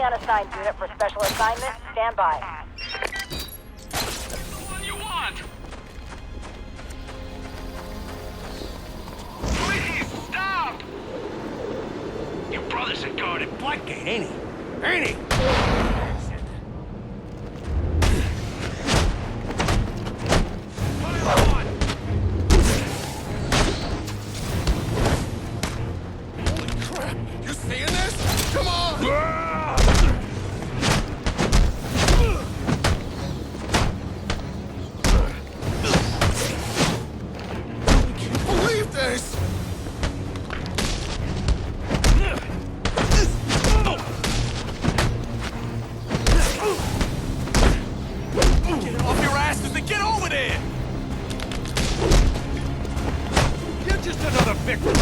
unassigned unit for special assignment. Stand by. What do you want? Please, stop! Your brother's a guard at Blackgate, ain't he? Ain't he? Put it on! Holy crap! You seeing this? Come on! I can't believe this! Get off your asses and get over there! You're just another victim!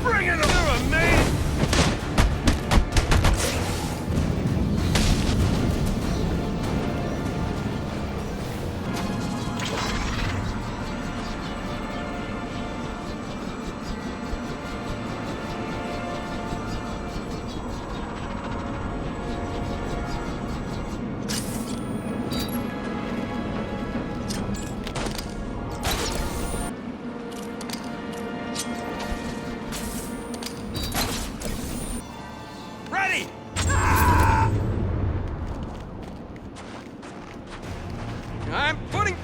Bring it on, mate! Ready! I'm putting...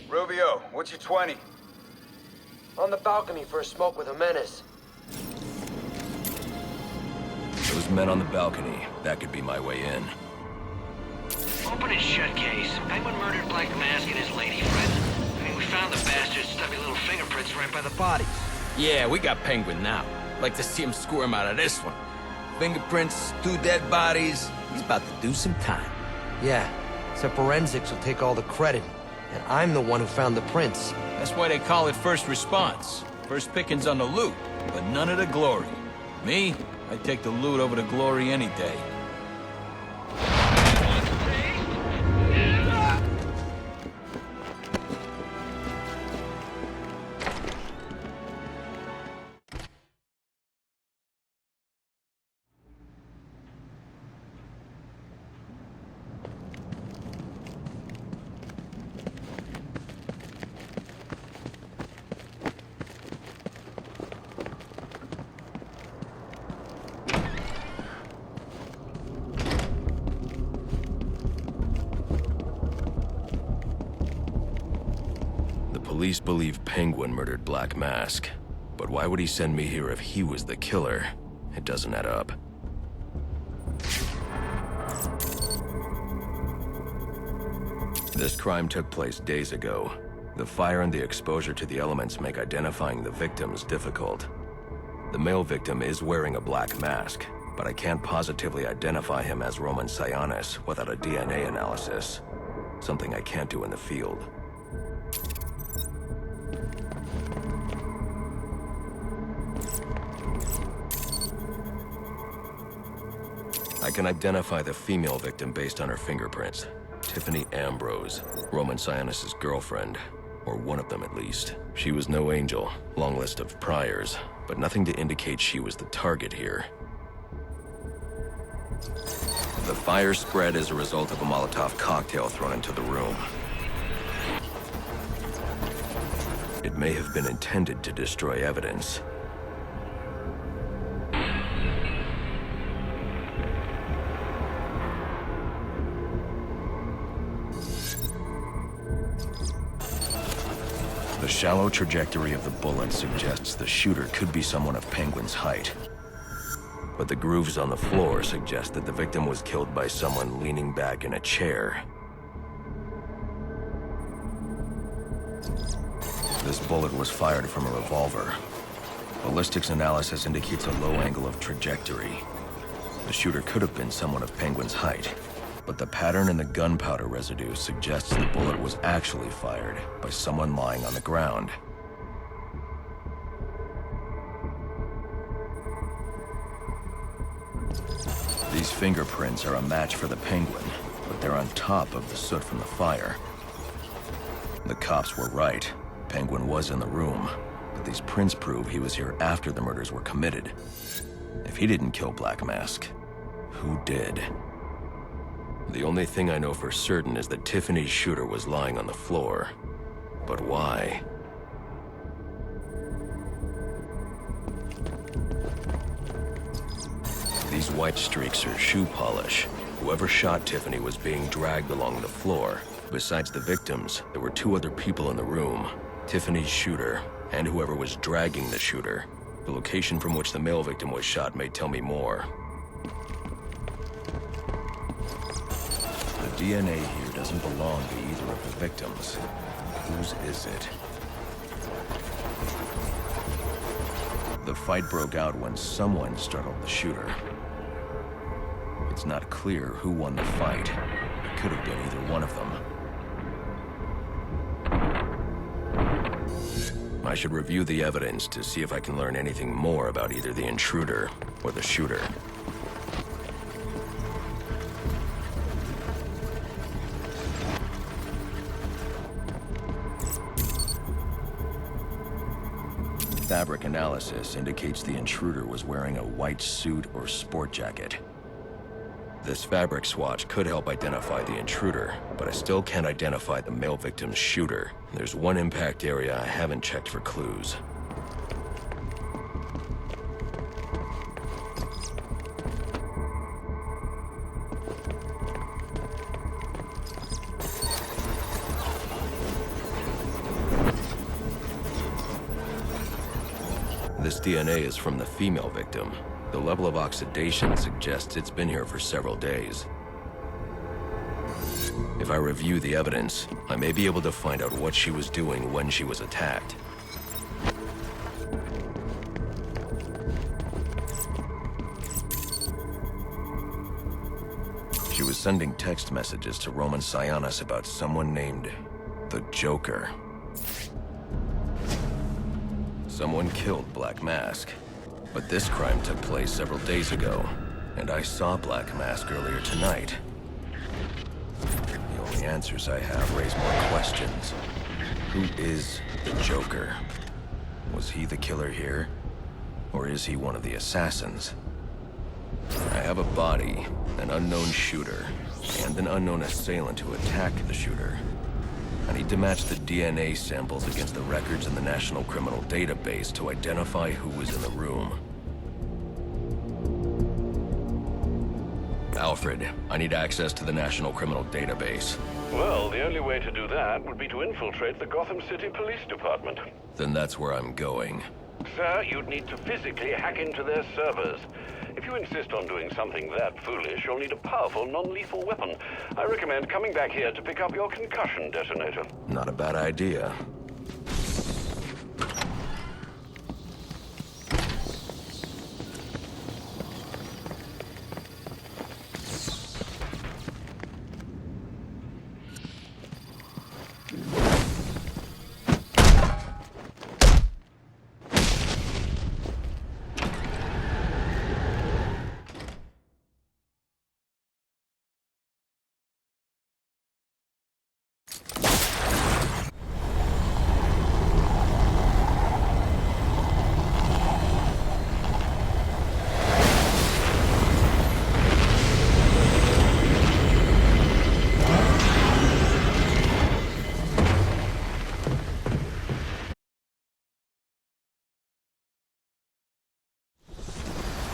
Rubio, what's your 20? On the balcony for a smoke with a menace. Those men on the balcony, that could be my way in. Open and shut case. Penguin murdered Black Mask and his lady friend. I mean, we found the bastard's stubby little fingerprints right by the bodies. Yeah, we got Penguin now. Like to see him squirm out of this one. Fingerprints, 2 dead bodies. He's about to do some time. Yeah, except forensics will take all the credit. And I'm the one who found the prints. That's why they call it first response. First pickings on the loot, but none of the glory. Me, I'd take the loot over the glory any day. Police believe Penguin murdered Black Mask, but why would he send me here if he was the killer? It doesn't add up. This crime took place days ago. The fire and the exposure to the elements make identifying the victims difficult. The male victim is wearing a black mask, but I can't positively identify him as Roman Sionis without a DNA analysis. Something I can't do in the field. I can identify the female victim based on her fingerprints. Tiffany Ambrose, Roman Sionis' girlfriend, or one of them at least. She was no angel, long list of priors, but nothing to indicate she was the target here. The fire spread as a result of a Molotov cocktail thrown into the room. It may have been intended to destroy evidence. The shallow trajectory of the bullet suggests the shooter could be someone of Penguin's height. But the grooves on the floor suggest that the victim was killed by someone leaning back in a chair. This bullet was fired from a revolver. Ballistics analysis indicates a low angle of trajectory. The shooter could have been someone of Penguin's height, but the pattern in the gunpowder residue suggests the bullet was actually fired by someone lying on the ground. These fingerprints are a match for the Penguin, but they're on top of the soot from the fire. The cops were right. Penguin was in the room, but these prints prove he was here after the murders were committed. If he didn't kill Black Mask, who did? The only thing I know for certain is that Tiffany's shooter was lying on the floor. But why? These white streaks are shoe polish. Whoever shot Tiffany was being dragged along the floor. Besides the victims, there were two other people in the room. Tiffany's shooter, and whoever was dragging the shooter. The location from which the male victim was shot may tell me more. The DNA here doesn't belong to either of the victims. Whose is it? The fight broke out when someone startled the shooter. It's not clear who won the fight. It could have been either one of them. I should review the evidence to see if I can learn anything more about either the intruder or the shooter. Fabric analysis indicates the intruder was wearing a white suit or sport jacket. This fabric swatch could help identify the intruder, but I still can't identify the male victim's shooter. There's one impact area I haven't checked for clues. This DNA is from the female victim. The level of oxidation suggests it's been here for several days. If I review the evidence, I may be able to find out what she was doing when she was attacked. She was sending text messages to Roman Sionis about someone named the Joker. Someone killed Black Mask. But this crime took place several days ago, and I saw Black Mask earlier tonight. The only answers I have raise more questions. Who is the Joker? Was he the killer here? Or is he one of the assassins? I have a body, an unknown shooter, and an unknown assailant who attacked the shooter. I need to match the DNA samples against the records in the National Criminal Database to identify who was in the room. Alfred, I need access to the National Criminal Database. Well, the only way to do that would be to infiltrate the Gotham City Police Department. Then that's where I'm going. Sir, you'd need to physically hack into their servers. If you insist on doing something that foolish, you'll need a powerful, non-lethal weapon. I recommend coming back here to pick up your concussion detonator. Not a bad idea.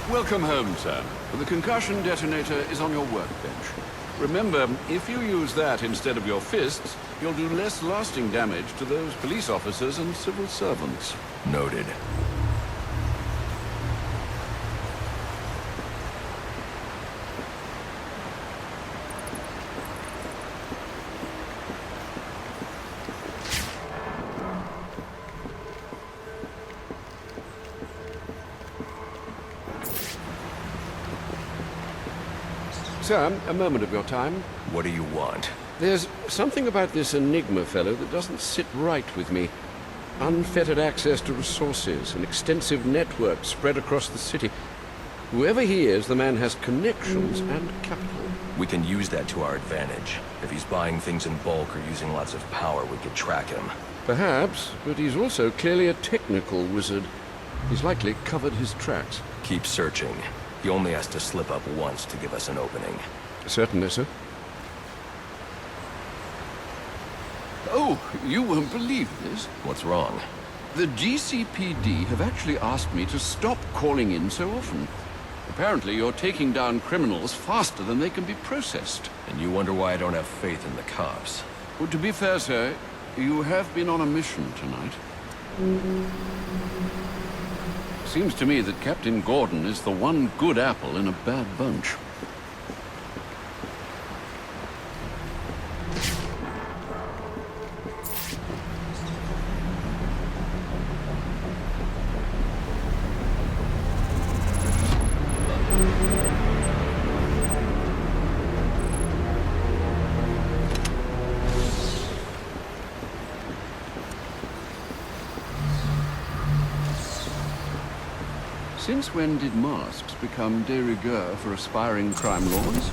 Welcome home, sir. The concussion detonator is on your workbench. Remember, if you use that instead of your fists, you'll do less lasting damage to those police officers and civil servants. Noted. Sir, a moment of your time. What do you want? There's something about this Enigma fellow that doesn't sit right with me. Unfettered access to resources, an extensive network spread across the city. Whoever he is, the man has connections and capital. We can use that to our advantage. If he's buying things in bulk or using lots of power, we could track him. Perhaps, but he's also clearly a technical wizard. He's likely covered his tracks. Keep searching. He only has to slip up once to give us an opening. Certainly, sir. Oh, you won't believe this. What's wrong? The GCPD have actually asked me to stop calling in so often. Apparently, you're taking down criminals faster than they can be processed. And you wonder why I don't have faith in the cops. Well, to be fair, sir, you have been on a mission tonight. Seems to me that Captain Gordon is the one good apple in a bad bunch. Since when did masks become de rigueur for aspiring crime lords?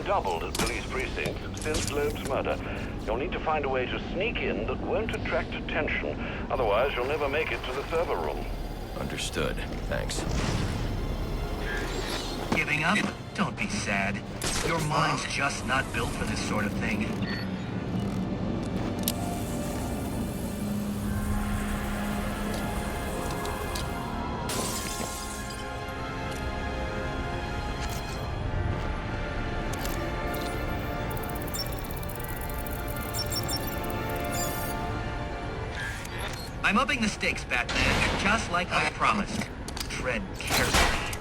Doubled at police precincts since Loeb's murder. You'll need to find a way to sneak in that won't attract attention. Otherwise, you'll never make it to the server room. Understood. Thanks. Giving up? Don't be sad. Your mind's just not built for this sort of thing. I'm upping the stakes, Batman, just like I promised. Tread carefully.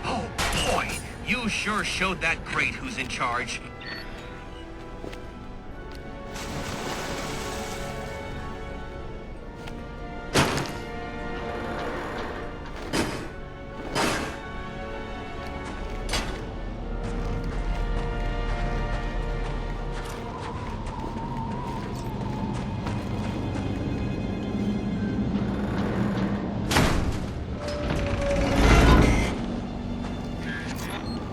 Oh, boy! You sure showed that great who's in charge.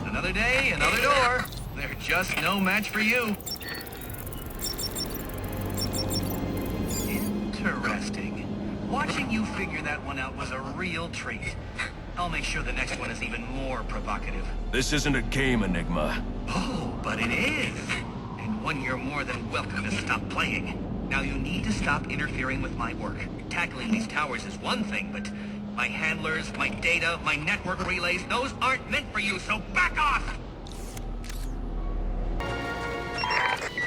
Another day, another door. They're just no match for you. Interesting. Watching you figure that one out was a real treat. I'll make sure the next one is even more provocative. This isn't a game, Enigma. Oh, but it is. And one you're more than welcome to stop playing. Now you need to stop interfering with my work. Tackling these towers is one thing, but My handlers, my data, my network relays, those aren't meant for you, so back off!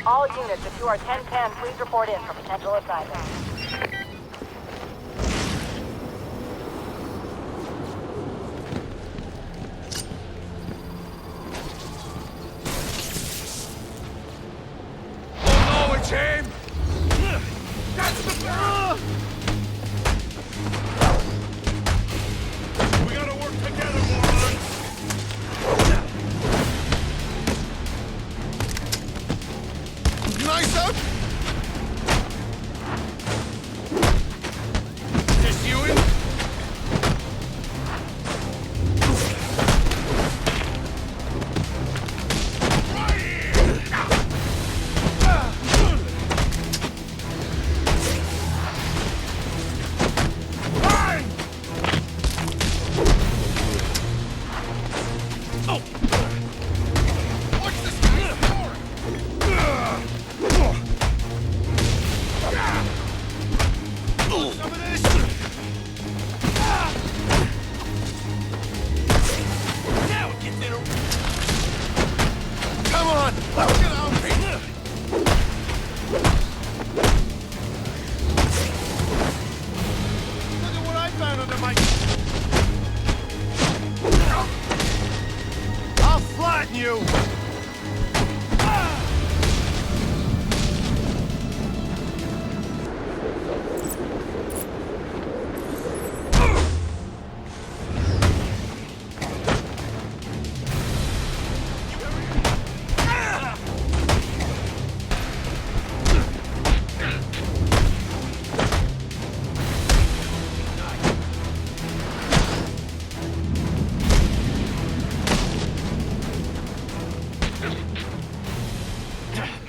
All units, if you are 1010, please report in for potential assignment. Oh no, it's him! That's the... We gotta work together, morons! Nice up! Just you in? Right here! Fine! Oh! What's this guy's power? Some of this! Now it gets in a... Come on! Let's get out of here! Look at what I found under my... I'll flatten you!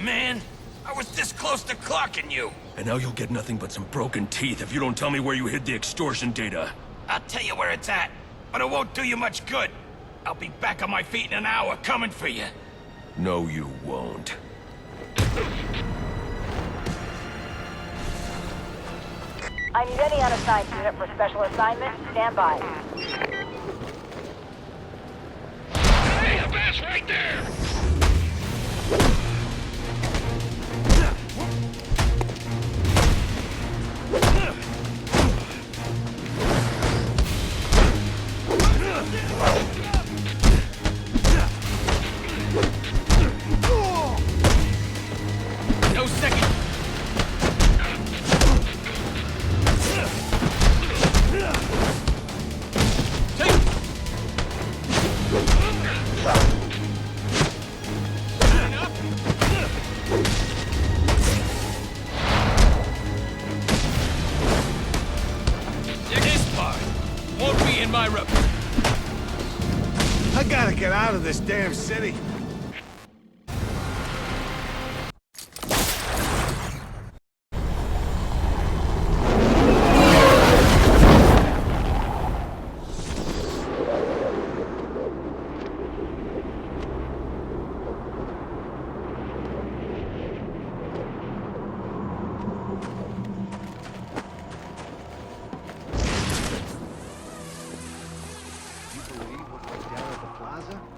Man, I was this close to clocking you. And now you'll get nothing but some broken teeth if you don't tell me where you hid the extortion data. I'll tell you where it's at, but it won't do you much good. I'll be back on my feet in an hour coming for you. No, you won't. I need any unassigned unit for special assignment. Stand by. Hey, the bass right there! No second. This part won't be in my room. I gotta get out of this damn city.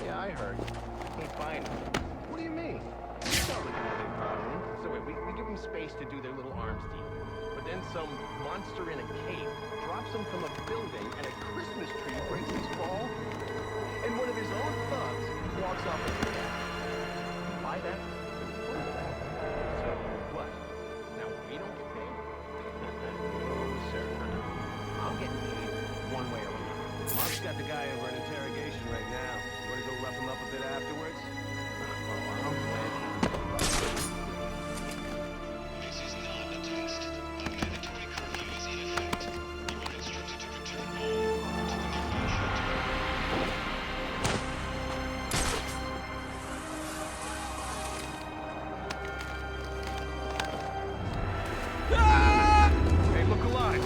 Yeah, I heard. Can't find them. What do you mean? It's not looking at their power room. So wait, we give them space to do their little arms deal. But then some monster in a cape drops them from a building and a Christmas tree breaks his fall. And one of his own thugs walks off with the cat. Buy that? So what? Now we don't get paid? No, sir. I'm getting paid one way or another. Mark's got the guy over in interrogation right now. Want to go rough him up a bit afterwards? Oh, I'm glad. This is not a test. A mandatory curfew is in effect. You are instructed to return home to the nearby shelter. Hey, look alive.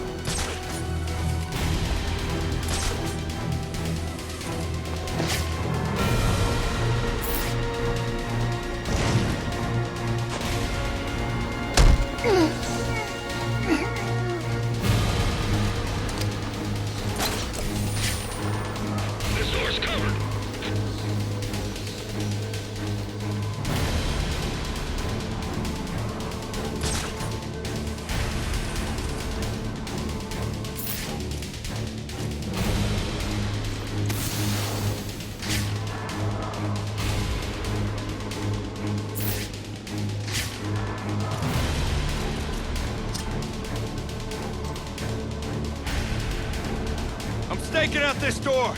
staking out this door!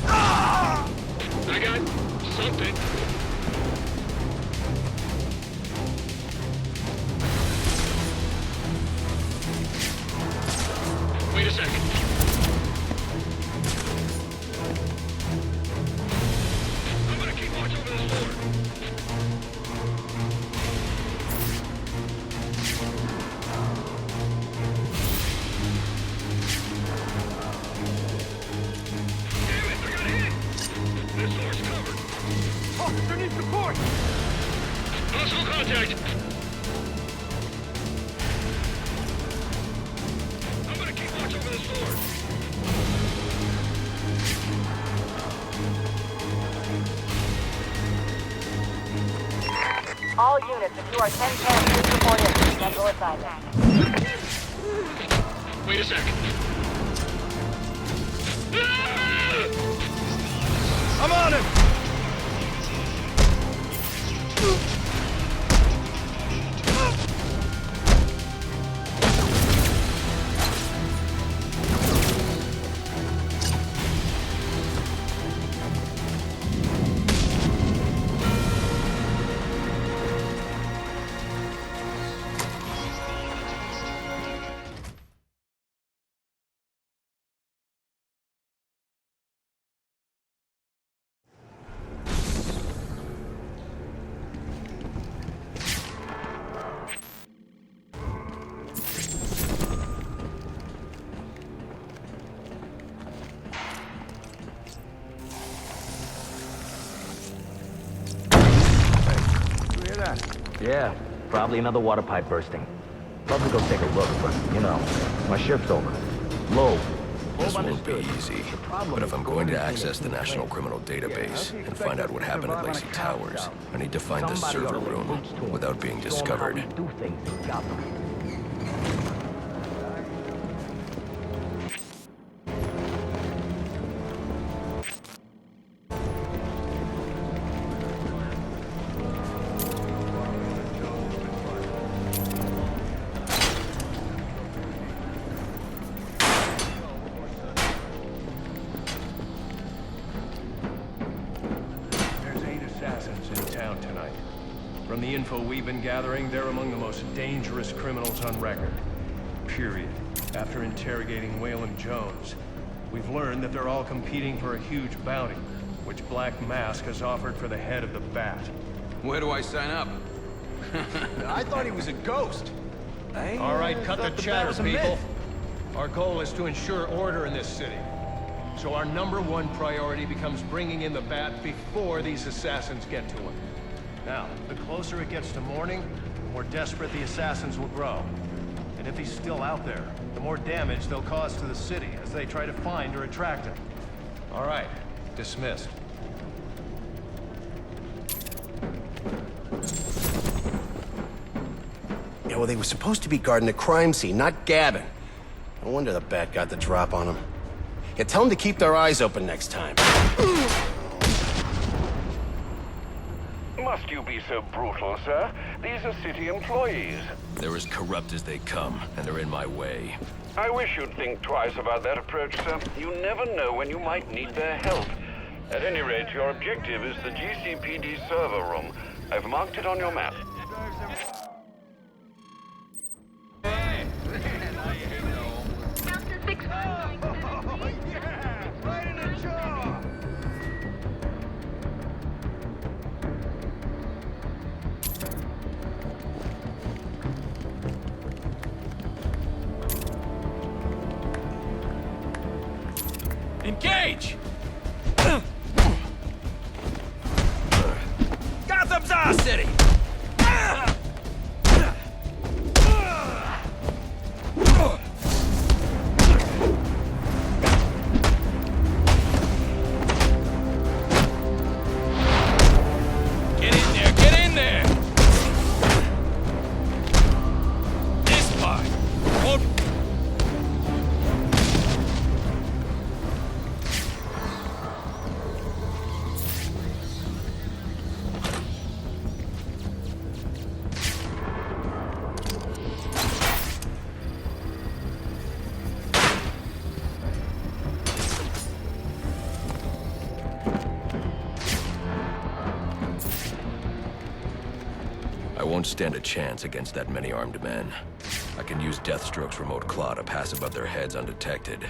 I got something. Wait a second. I'm gonna keep watch over this door. Possible contact! I'm gonna keep watch over this door. All units, if you are 10-10, please report in for potential assignment. Wait a second. I'm on him! Yeah, probably another water pipe bursting. Love to go take a look, but, you know, my shift's over. Low. This won't be easy, but if I'm going to access the National Criminal Database and find out what happened at Lacey Towers, I need to find the server room without being discovered. From the info we've been gathering, they're among the most dangerous criminals on record. Period. After interrogating Wayland Jones, we've learned that they're all competing for a huge bounty, which Black Mask has offered for the head of the Bat. Where do I sign up? I thought he was a ghost. All right, cut the chatter, people. Our goal is to ensure order in this city. So our #1 priority becomes bringing in the Bat before these assassins get to him. Now, the closer it gets to morning, the more desperate the assassins will grow. And if he's still out there, the more damage they'll cause to the city as they try to find or attract him. All right, dismissed. Yeah, well, they were supposed to be guarding the crime scene, not gabbing. No wonder the Bat got the drop on them. Yeah, tell them to keep their eyes open next time. Must you be so brutal, sir? These are city employees. They're as corrupt as they come, and they're in my way. I wish you'd think twice about that approach, sir. You never know when you might need their help. At any rate, your objective is the GCPD server room. I've marked it on your map. Engage! Gotham's our city! Get in there, get in there! This part! Hold. I won't stand a chance against that many armed men. I can use Deathstroke's remote claw to pass above their heads undetected.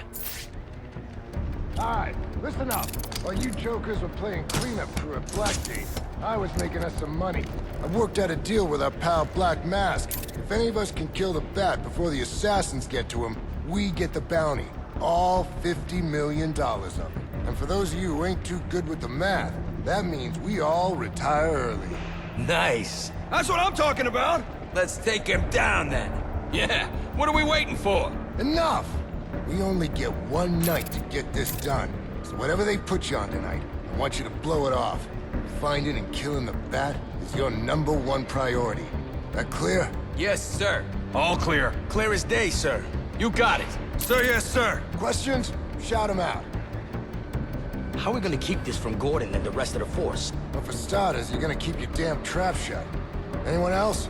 Alright, listen up. While you jokers were playing cleanup crew at Blackgate, I was making us some money. I worked out a deal with our pal Black Mask. If any of us can kill the Bat before the assassins get to him, we get the bounty. All $50 million of it. And for those of you who ain't too good with the math, that means we all retire early. Nice. That's what I'm talking about! Let's take him down then. Yeah, what are we waiting for? Enough! We only get one night to get this done. So whatever they put you on tonight, I want you to blow it off. Finding and killing the Bat is your #1 priority. That clear? Yes, sir. All clear. Clear as day, sir. You got it. Sir, yes, sir. Questions? Shout them out. How are we gonna keep this from Gordon and the rest of the force? Well, for starters, you're gonna keep your damn trap shut. Anyone else?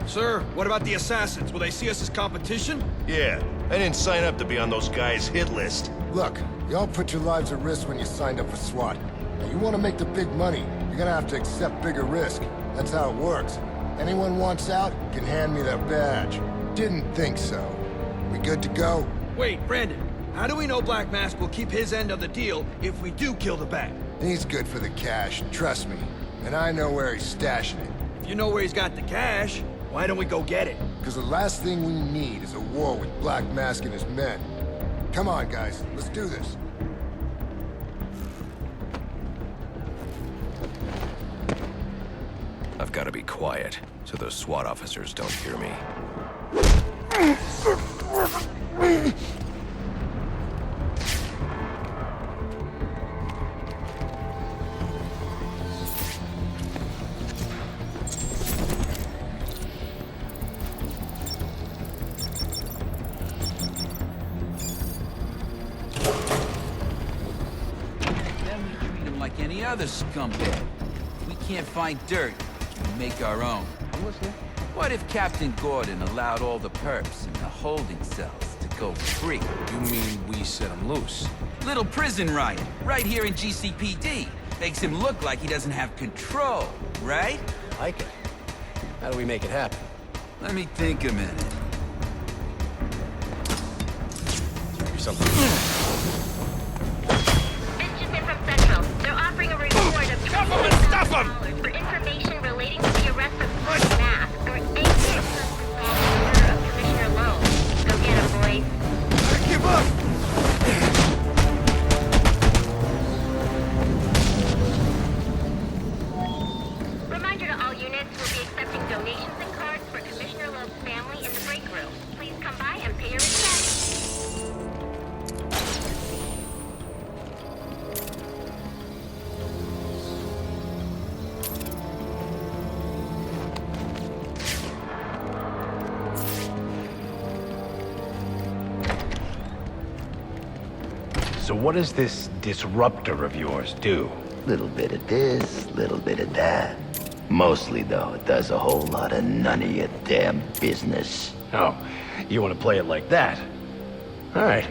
Sir, what about the assassins? Will they see us as competition? Yeah, I didn't sign up to be on those guys' hit list. Look, y'all put your lives at risk when you signed up for SWAT. Now, you want to make the big money, you're gonna have to accept bigger risk. That's how it works. Anyone wants out can hand me their badge. Didn't think so. We good to go? Wait, Brandon. How do we know Black Mask will keep his end of the deal if we do kill the Bat? He's good for the cash, trust me. And I know where he's stashing it. If you know where he's got the cash, why don't we go get it? Because the last thing we need is a war with Black Mask and his men. Come on, guys, let's do this. I've got to be quiet, so those SWAT officers don't hear me. Like any other scumbag. We can't find dirt. We make our own. I'm listening. What if Captain Gordon allowed all the perps in the holding cells to go free? You mean we set him loose? Little prison riot, right here in GCPD. Makes him look like he doesn't have control, right? Like it. How do we make it happen? Let me think a minute. Something. They're offering a reward of $20,000 for information relating to the arrest of Black Mask or any person involved in the murder of Commissioner Lowe. Go get him, boys. Give up! Reminder to all units, we'll be accepting donations and cards for Commissioner Lowe's family in the break room. Please come by and pay your respects. So what does this disruptor of yours do? Little bit of this, little bit of that. Mostly, though, it does a whole lot of none of your damn business. Oh, you want to play it like that? All right.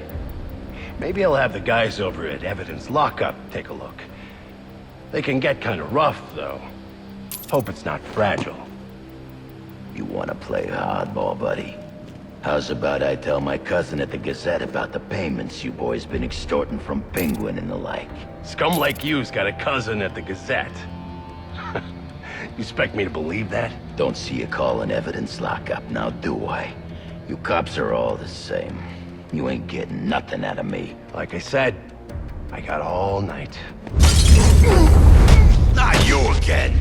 Maybe I'll have the guys over at Evidence Lockup take a look. They can get kind of rough, though. Hope it's not fragile. You want to play hardball, buddy? How's about I tell my cousin at the Gazette about the payments you boys been extorting from Penguin and the like? Scum like you's got a cousin at the Gazette. You expect me to believe that? Don't see you calling Evidence Lockup now, do I? You cops are all the same. You ain't getting nothing out of me. Like I said, I got all night. Not you again!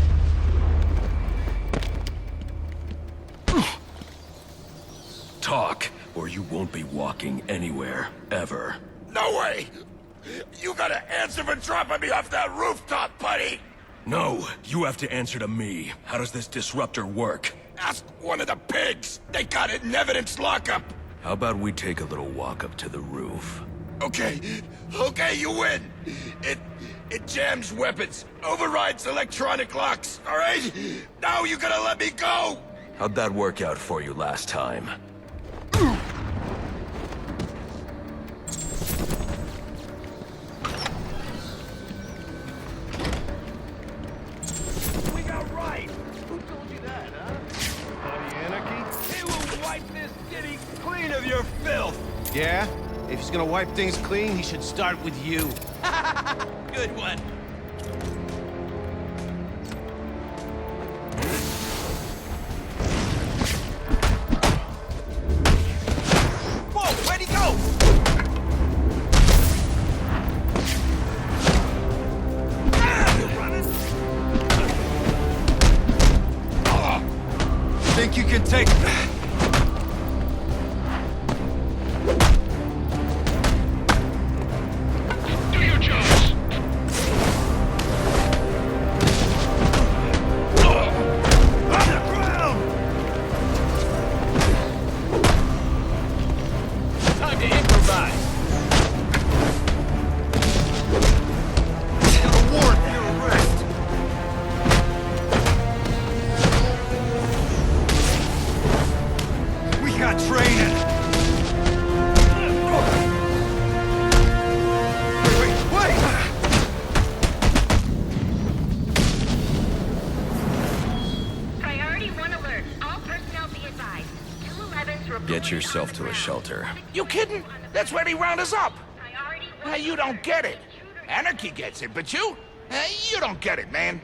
Talk, or you won't be walking anywhere, ever. No way! You gotta answer for dropping me off that rooftop, buddy! No, you have to answer to me. How does this disruptor work? Ask one of the pigs! They got it in Evidence Lockup! How about we take a little walk up to the roof? Okay, you win! It jams weapons, overrides electronic locks, alright? Now you gotta let me go! How'd that work out for you last time? We got right! Who told you that, huh? of your filth! Yeah? If he's gonna wipe things clean, he should start with you. Good one. Whoa, where'd he go? Think you can take... Do your jobs! On the ground! Time to improvise. A warrant for your arrest! We got training! Wait! Priority 1 alert. All personnel be advised. 211's reported Get yourself on to the a ground. shelter. You kidding? That's where they round us up. Priority 1 You don't alert. get it. Intruder in Anarchy gets it, but you don't get it, man.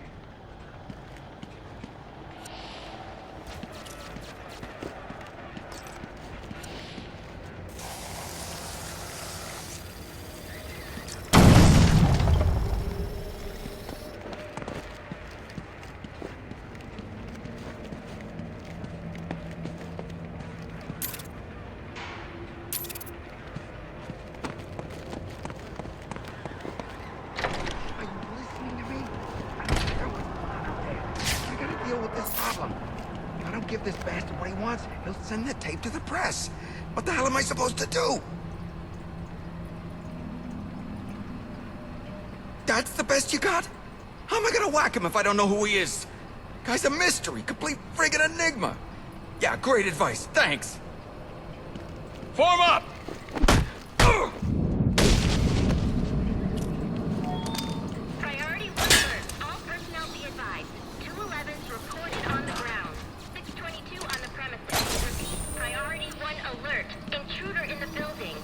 Are you listening to me? I don't care what's going on out there. I gotta deal with this problem. If I don't give this bastard what he wants, he'll send the tape to the press. What the hell am I supposed to do? That's the best you got? How am I gonna whack him if I don't know who he is? Guy's a mystery, complete friggin' enigma. Yeah, great advice, thanks. Form up! Priority 1 alert. All personnel be advised. 211's reported on the ground. 622 on the premises. Repeat. Priority 1 alert. Intruder in the building.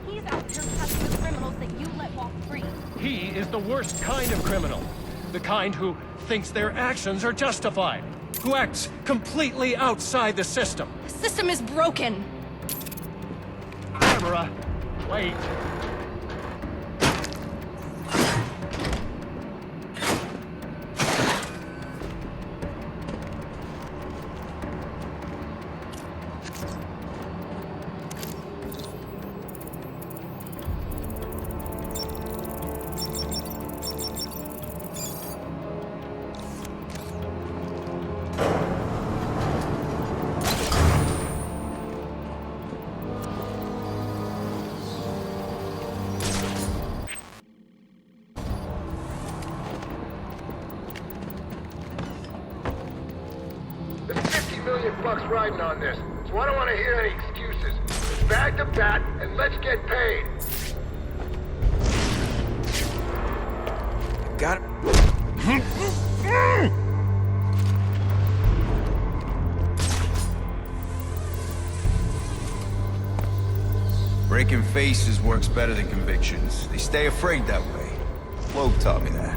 He's out here cutting the criminals that you let walk free. He is the worst kind of criminal. The kind who thinks their actions are justified. Who acts completely outside the system. The system is broken. Barbara, wait. There's $50 million riding on this, so I don't want to hear any excuses. Just bag the bat and let's get paid. Got it. Breaking faces works better than convictions. They stay afraid that way. Loeb taught me that.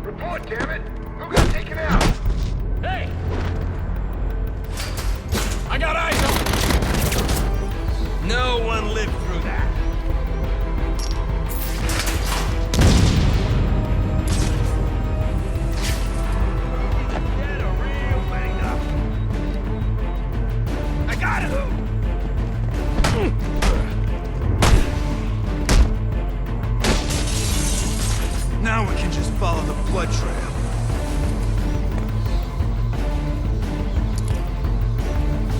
Report, damn it! Who got taken out? Hey! I got eyes on... No one lived through that. Get a real banged up. I got him! Now we can just follow the blood trail.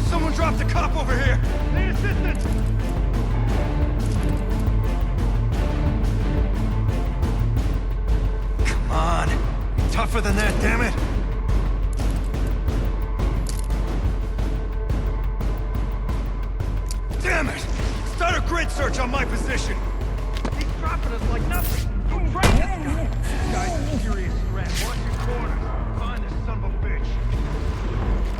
Someone dropped a cop over here! Need assistance! Come on! Be tougher than that, damn it! Damn it! Start a grid search on my position! dropping us like nothing. You train this guy. This guy's a serious threat. Watch your corners. Find this son of a bitch.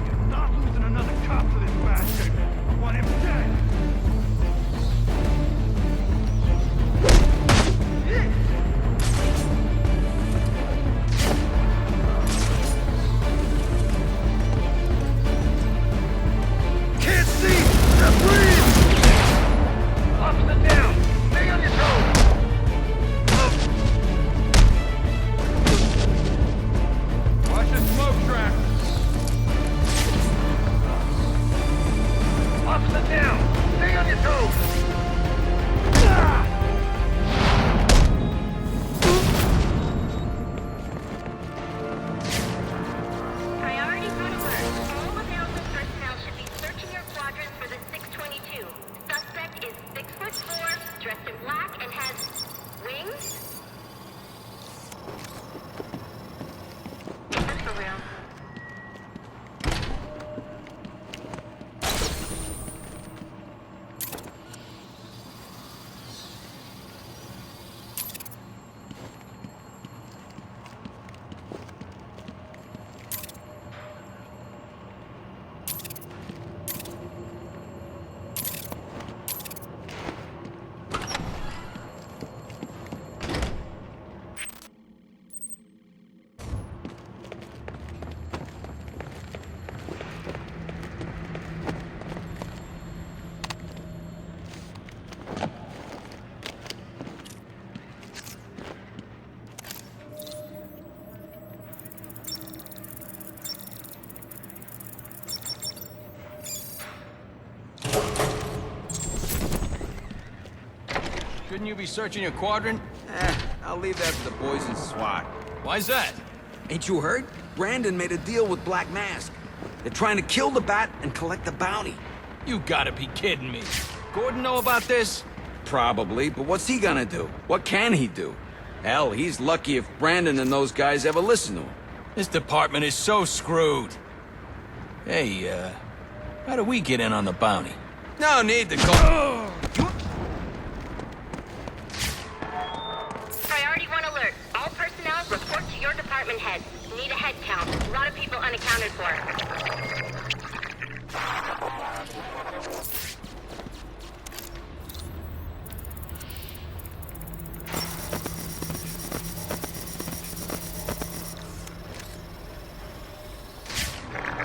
You're not losing another cop to this bastard. I want him dead. Can't see! Now breathe! Officer down. Stay on your toes. Watch the smoke track. Officer down. Stay on your toes. Priority run alert. All available personnel should be searching your quadrants for the 622. Suspect is 6'4", dressed in black, and has wings? That's for real. Shouldn't you be searching your quadrant? I'll leave that to the boys in SWAT. Why's that? Ain't you heard? Brandon made a deal with Black Mask. They're trying to kill the Bat and collect the bounty. You gotta be kidding me. Gordon know about this? Probably, but what's he gonna do? What can he do? Hell, he's lucky if Brandon and those guys ever listen to him. This department is so screwed. Hey, how do we get in on the bounty? No need to go. Priority 1 alert. All personnel report to your department heads. Need a head count. A lot of people unaccounted for.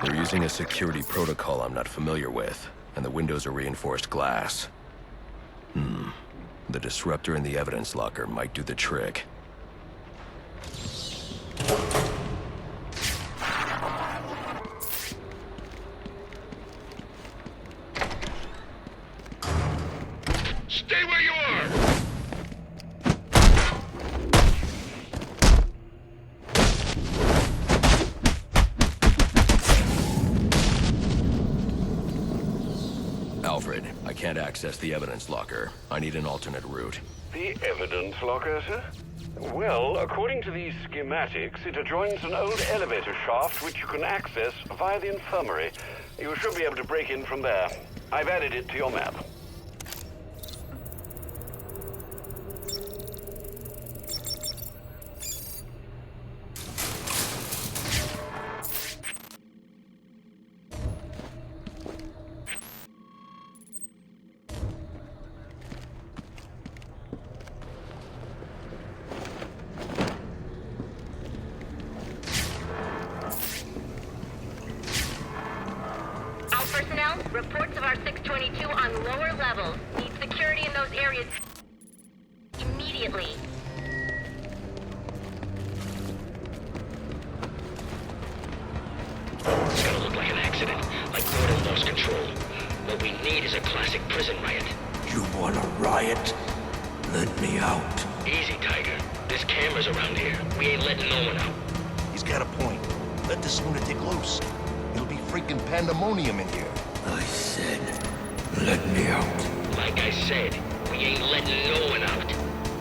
They're using a security protocol I'm not familiar with, and the windows are reinforced glass. The disruptor in the evidence locker might do the trick. Stay where you are! Alfred, I can't access the evidence locker. I need an alternate route. The evidence locker, sir? Well, according to these schematics, it adjoins an old elevator shaft which you can access via the infirmary. You should be able to break in from there. I've added it to your map. Personnel, reports of our 622 on lower levels. Need security in those areas immediately. It's gonna look like an accident, like Gordon lost control. What we need is a classic prison riot. You want a riot? Let me out. Easy, Tiger. There's cameras around here. We ain't letting no one out. He's got a point. Let this lunatic loose. It'll be freaking pandemonium in here. I said, let me out. Like I said, we ain't letting no one out.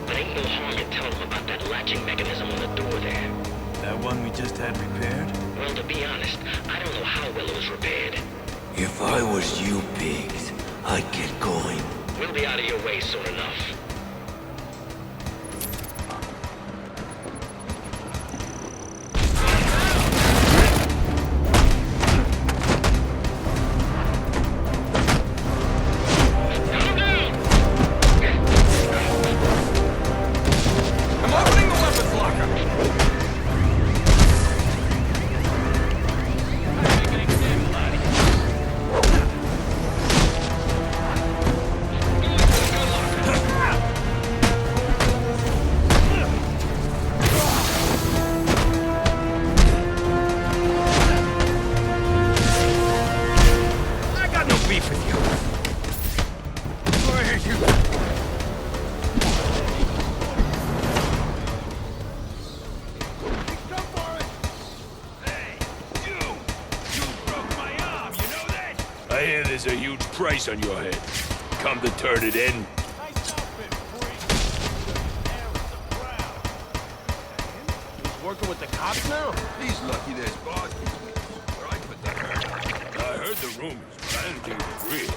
But ain't no harm in telling them about that latching mechanism on the door there. That one we just had repaired? Well, to be honest, I don't know how well it was repaired. If I was you pigs, I'd get going. We'll be out of your way soon enough. price on your head. Come to turn it in. Working with the cops now? He's lucky there's bosses. Right, but that hurt. I heard the rumors, but I didn't think it was real.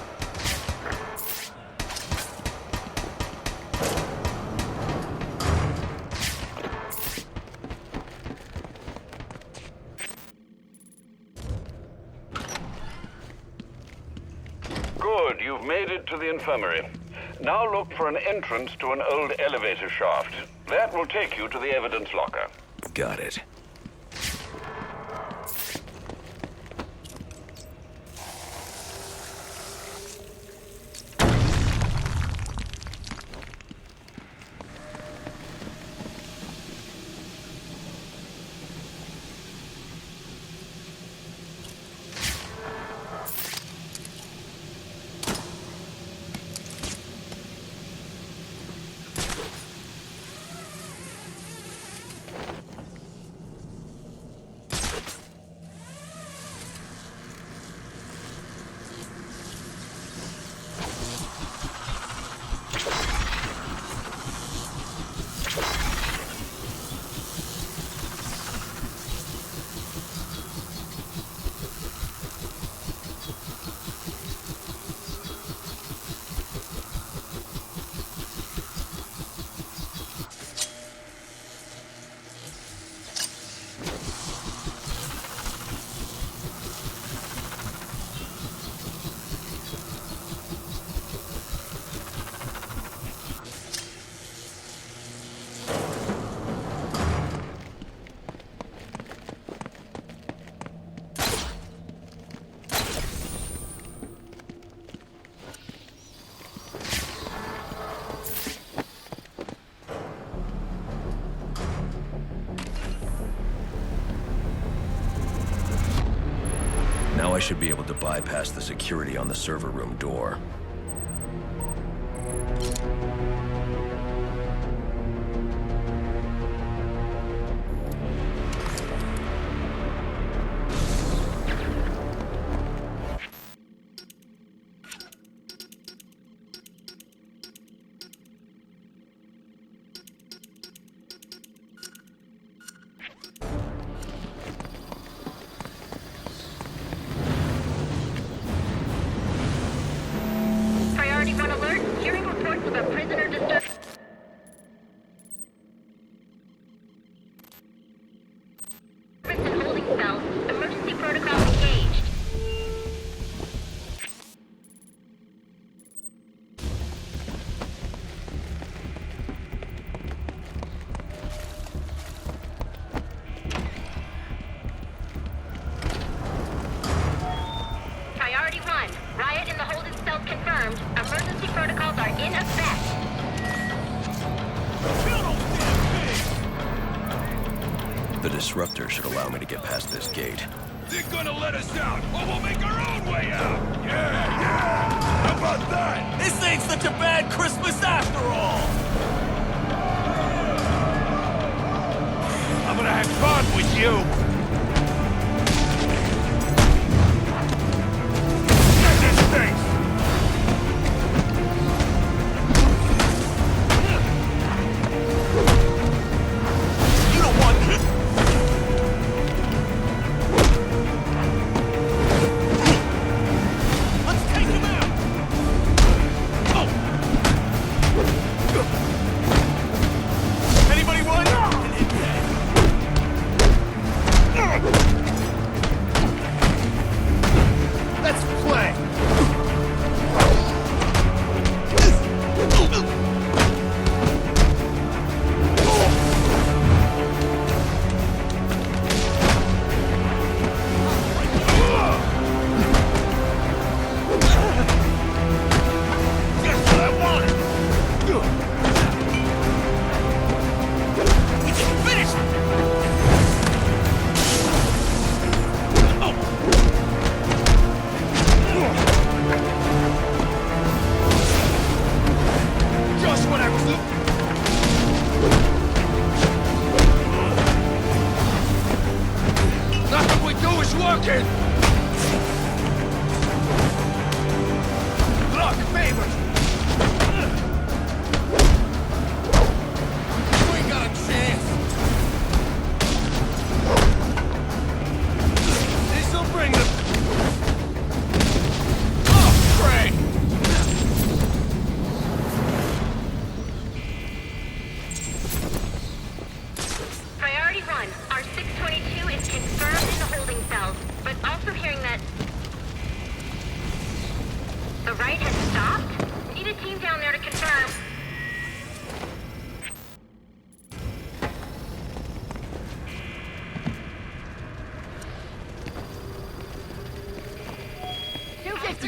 Good, you've made it to the infirmary. Now look for an entrance to an old elevator shaft. That will take you to the evidence locker. Got it. Now I should be able to bypass the security on the server room door. Priority 1 alert. Hearing reports of a prisoner disturbance in holding cells. Emergency protocol engaged. Priority 1. Riot in the holding cells confirmed. Emergency protocols are in effect. The disruptor should allow me to get past this gate. They're gonna let us out, or we'll make our own way out! Yeah! How about that? This ain't such a bad Christmas after all! I'm gonna have fun with you! Get this face! You don't want this! Let's take him out! Oh! Anybody want?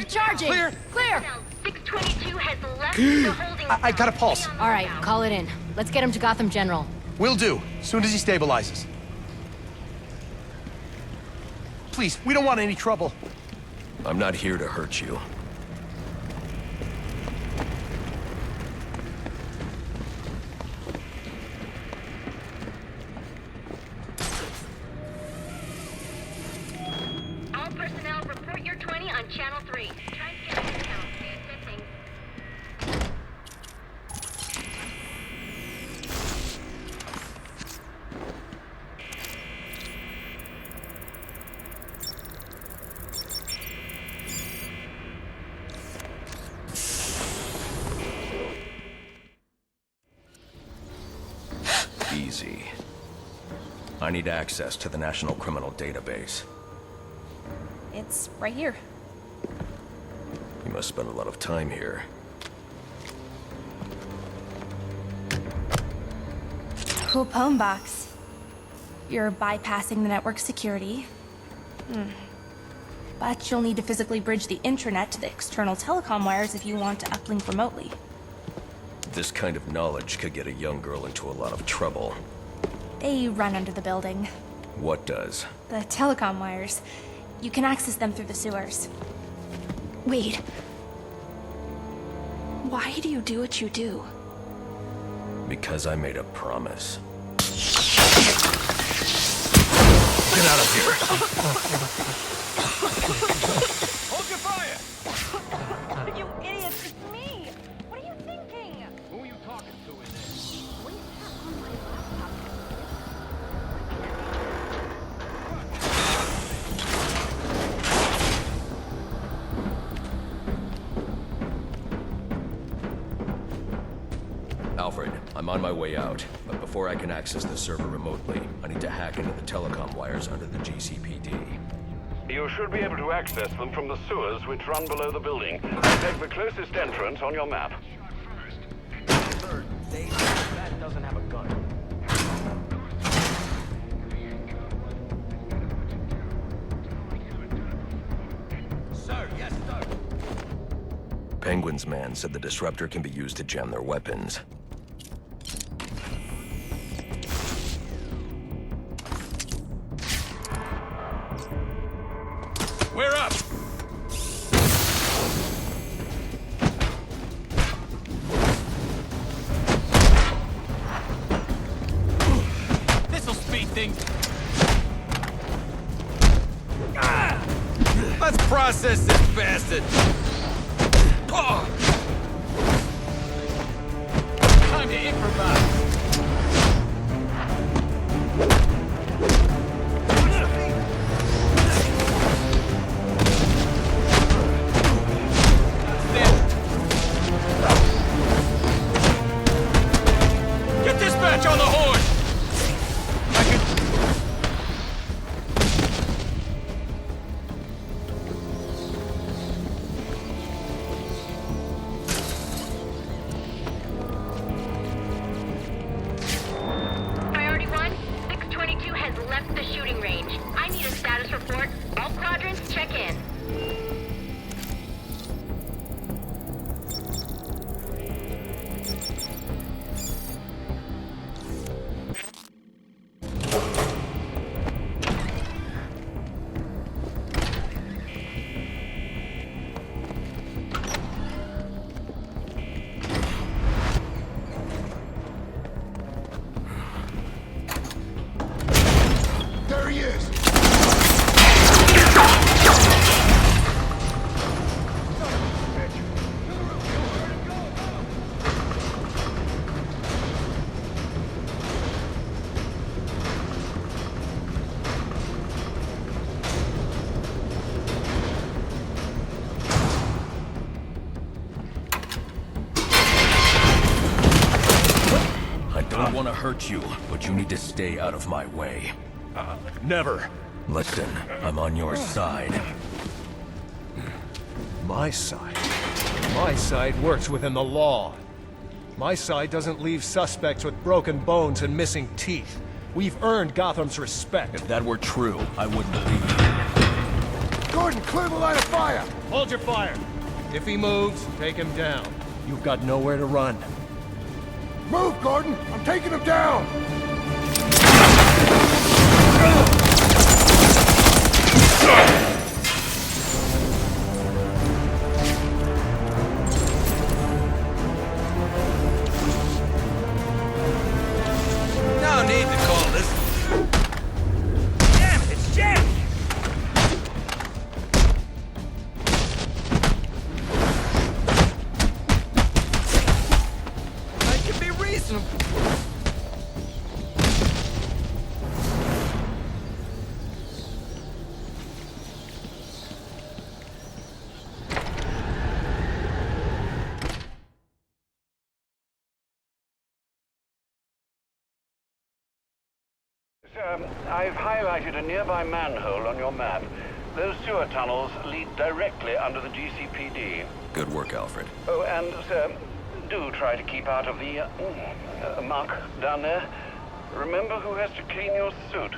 Recharging! Clear. Clear! 622 has left the holding I got a pulse. All right, call it in. Let's get him to Gotham General. Will do, soon as he stabilizes. Please, we don't want any trouble. I'm not here to hurt you. All personnel, report your 20 on Channel 3. Try to get a discount. Stay missing. Easy. I need access to the National Criminal Database. It's right here. You must spend a lot of time here. Cool poem box. You're bypassing the network security. But you'll need to physically bridge the intranet to the external telecom wires if you want to uplink remotely. This kind of knowledge could get a young girl into a lot of trouble. They run under the building. What does? The telecom wires. You can access them through the sewers. Wait. Why do you do what you do? Because I made a promise. Get out of here! Hold your fire! You idiots, it's me! What are you thinking? Who are you talking to in there? What do you have on my laptop? Alfred, I'm on my way out, but before I can access the server remotely, I need to hack into the telecom wires under the GCPD. You should be able to access them from the sewers which run below the building. Take the closest entrance on your map. Sir, that doesn't have a gun. Sir, yes, sir. Penguin's man said the disruptor can be used to jam their weapons. We're up! This'll speed things. Let's process this bastard! Time to improvise. Get dispatch on the horn! Priority 1, 622 has left the shooting range. I need a status report. All quadrants, check in. There he is! I don't want to hurt you, but you need to stay out of my way. Never. Listen, I'm on your side. My side? My side works within the law. My side doesn't leave suspects with broken bones and missing teeth. We've earned Gotham's respect. If that were true, I wouldn't believe you. Gordon, clear the line of fire! Hold your fire. If he moves, take him down. You've got nowhere to run. Move, Gordon! I'm taking him down! No need to call this. Damn it, it's jammed! I can be reasonable. I've highlighted a nearby manhole on your map. Those sewer tunnels lead directly under the GCPD. Good work, Alfred. Oh, and, sir, do try to keep out of the muck down there. Remember who has to clean your suit.